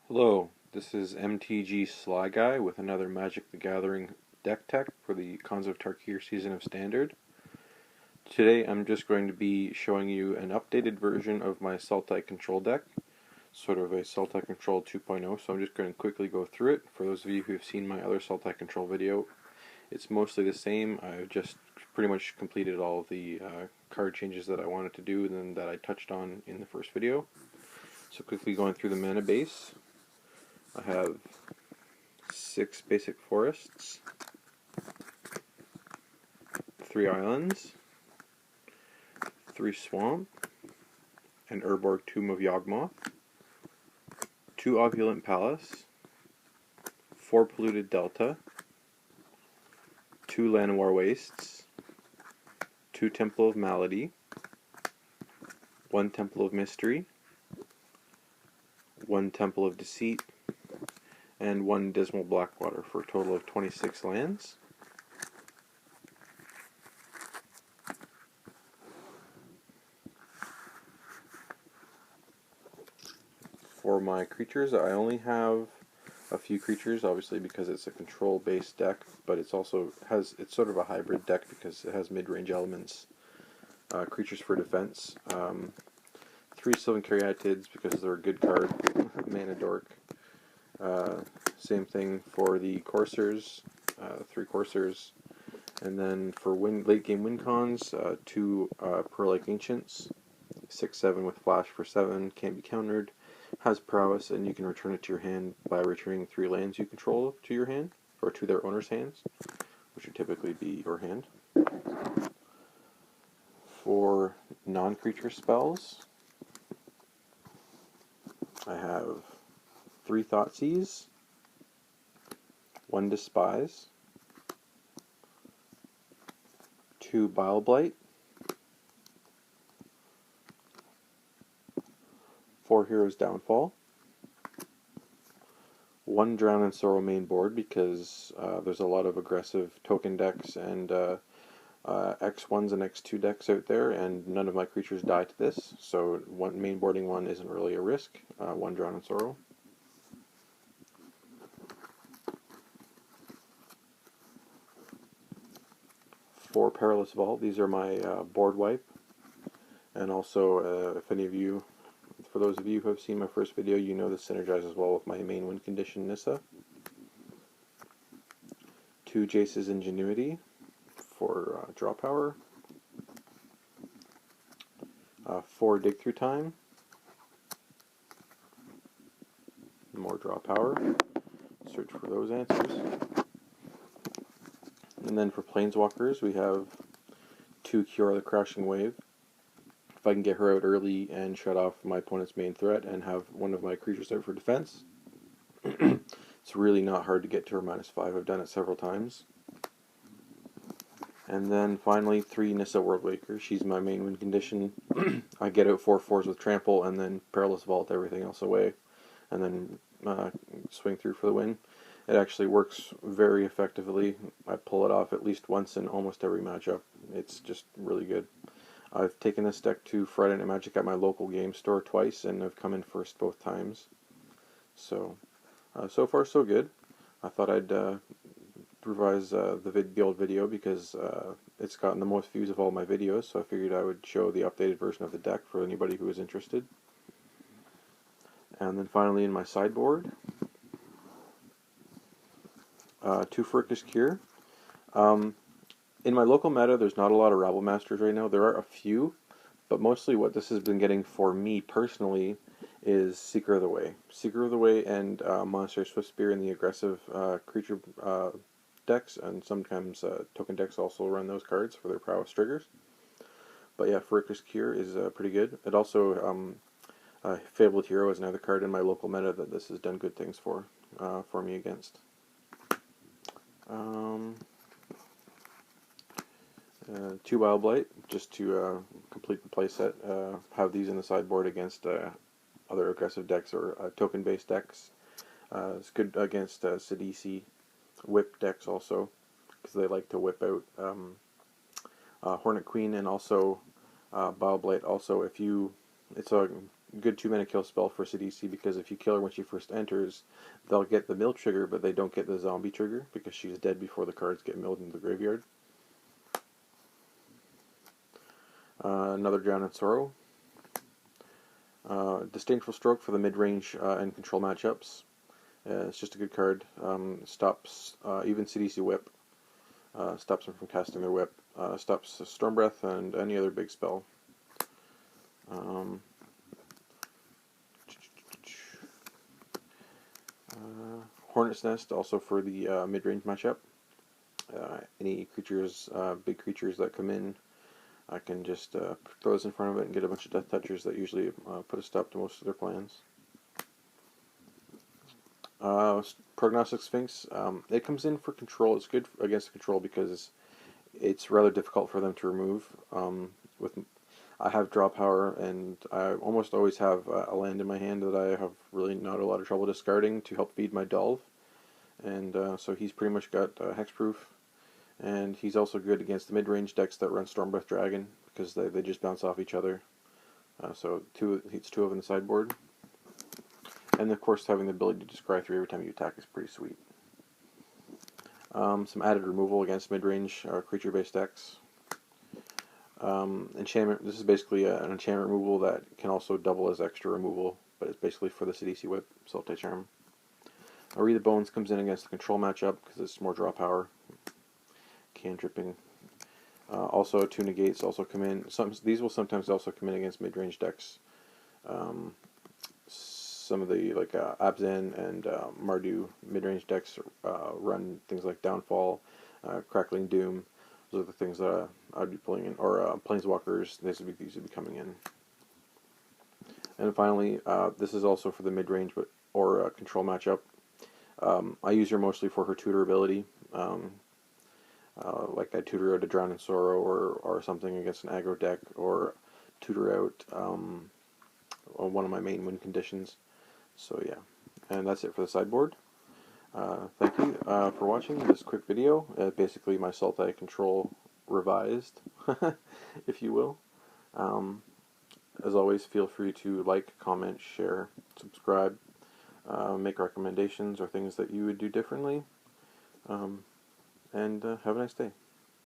Hello, this is MTG Sly Guy with another Magic the Gathering deck tech for the Khans of Tarkir season of Standard. Today I'm just going to be showing you an updated version of my Sultai control deck, sort of a Sultai control 2.0, so I'm just going to quickly go through it. For those of you who have seen my other Sultai control video, it's mostly the same. I've just pretty much completed all of the card changes that I wanted to do and then that I touched on in the first video. So quickly going through the mana base. I have 6 basic forests, 3 islands, 3 swamp, an Urborg Tomb of Yawgmoth, 2 Opulent Palace, 4 Polluted Delta, 2 Llanowar Wastes, 2 Temple of Malady, 1 Temple of Mystery, 1 Temple of Deceit, and 1 Dismal Backwater for a total of 26 lands. For my creatures, I only have a few creatures, obviously because it's a control-based deck, but it's also it's sort of a hybrid deck because it has mid-range elements. Creatures for defense, 3 Sylvan Caryatids because they're a good card, mana dork. Same thing for the Coursers, 3 Coursers, and then for late game win cons, 2 Pearl-like Ancients, 6/7 with flash for 7, can't be countered, has prowess, and you can return it to your hand by returning 3 lands you control to your hand, or to their owner's hands, which would typically be your hand. For non-creature spells, I have 3 Thoughtseize, 1 Despise, 2 Bile Blight, 4 Heroes Downfall, 1 Drown in Sorrow main board because there's a lot of aggressive token decks and X1s and X2 decks out there, and none of my creatures die to this, so main boarding one isn't really a risk. 1 Drown in Sorrow. For Perilous Vault, these are my board wipe, and also if any of you, for those of you who have seen my first video, you know this synergizes well with my main win condition Nissa. 2 Jace's Ingenuity for draw power, 4 Dig Through Time, more draw power, search for those answers. And then for Planeswalkers, we have 2 Kiora the Crashing Wave. If I can get her out early and shut off my opponent's main threat and have one of my creatures out for defense, it's really not hard to get to her -5. I've done it several times. And then finally, 3 Nissa Worldwaker. She's my main win condition. I get out 4/4s with Trample and then Perilous Vault everything else away, and then swing through for the win. It actually works very effectively. I pull it off at least once in almost every matchup. It's just really good. I've taken this deck to Friday Night Magic at my local game store twice, and I've come in first both times. So, so far so good. I thought I'd revise the old video because it's gotten the most views of all my videos, so I figured I would show the updated version of the deck for anybody who is interested. And then finally in my sideboard, 2 Frickus Cure. In my local meta, there's not a lot of Rabble Masters right now. There are a few, but mostly what this has been getting for me personally is Seeker of the Way. Seeker of the Way and Monster Swift Spear in the aggressive creature decks, and sometimes token decks also run those cards for their prowess triggers. But yeah, Frickus Cure is pretty good. It also, Fabled Hero is another card in my local meta that this has done good things for me against. 2 Bile Blight, just to complete the playset. Have these in the sideboard against other aggressive decks or token-based decks. It's good against Sidisi whip decks also, because they like to whip out Hornet Queen, and also Bile Blight. Also, if you, it's a good 2-mana kill spell for Sidisi, because if you kill her when she first enters, they'll get the mill trigger, but they don't get the zombie trigger because she's dead before the cards get milled into the graveyard. Another Drown in Sorrow. Disdainful Stroke for the mid-range and control matchups. It's just a good card. Stops even Sidisi Whip. Stops them from casting their whip. Stops Storm Breath and any other big spell. Hornet's Nest, also for the mid-range matchup. Any creatures, big creatures that come in, I can just throw those in front of it and get a bunch of Death Touchers that usually put a stop to most of their plans. Prognostic Sphinx, it comes in for control. It's good against control because it's rather difficult for them to remove. I have draw power, and I almost always have a land in my hand that I have really not a lot of trouble discarding to help feed my Delve. And so he's pretty much got hexproof, and he's also good against the mid-range decks that run Stormbreath Dragon because they just bounce off each other. So it's 2 of in the sideboard. And of course, having the ability to just scry 3 every time you attack is pretty sweet. Some added removal against mid-range creature-based decks. Enchantment. This is basically an enchantment removal that can also double as extra removal, but it's basically for the Sidisi Whip, Sultai Charm. Read the Bones comes in against the control matchup because it's more draw power. Cantripping. Also, 2 negates also come in. These will sometimes also come in against mid-range decks. Some of the Abzan and Mardu mid-range decks run things like Downfall, Crackling Doom. Those are the things that I'd be pulling in, or Planeswalkers. These would be coming in. And finally, this is also for the mid-range or control matchup. I use her mostly for her tutor ability. Like I tutor out a Drown in Sorrow or something against an aggro deck, or tutor out one of my main win conditions. So yeah, and that's it for the sideboard. Thank you for watching this quick video. Basically my Sultai control revised, if you will. As always, feel free to like, comment, share, subscribe, make recommendations or things that you would do differently. And have a nice day.